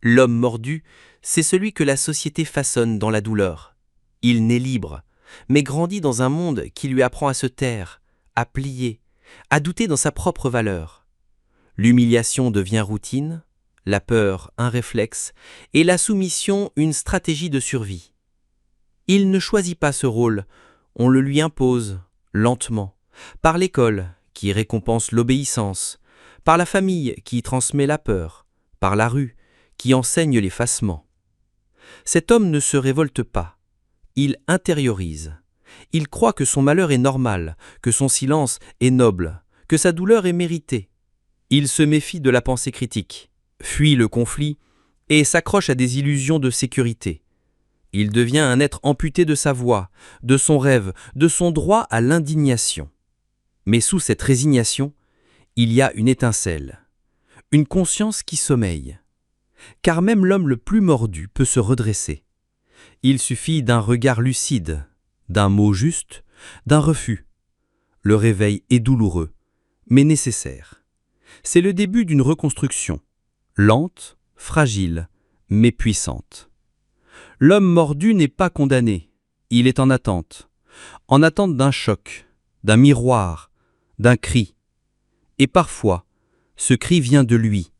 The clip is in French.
L'homme mordu, c'est celui que la société façonne dans la douleur. Il naît libre, mais grandit dans un monde qui lui apprend à se taire, à plier, à douter dans sa propre valeur. L'humiliation devient routine, la peur un réflexe, et la soumission une stratégie de survie. Il ne choisit pas ce rôle, on le lui impose, lentement, par l'école qui récompense l'obéissance, par la famille qui transmet la peur, par la rue qui enseigne l'effacement. Cet homme ne se révolte pas, il intériorise. Il croit que son malheur est normal, que son silence est noble, que sa douleur est méritée. Il se méfie de la pensée critique, fuit le conflit et s'accroche à des illusions de sécurité. Il devient un être amputé de sa voix, de son rêve, de son droit à l'indignation. Mais sous cette résignation, il y a une étincelle, une conscience qui sommeille. Car même l'homme le plus mordu peut se redresser. Il suffit d'un regard lucide, d'un mot juste, d'un refus. Le réveil est douloureux, mais nécessaire. C'est le début d'une reconstruction, lente, fragile, mais puissante. L'homme mordu n'est pas condamné, il est en attente d'un choc, d'un miroir, d'un cri. Et parfois, ce cri vient de lui,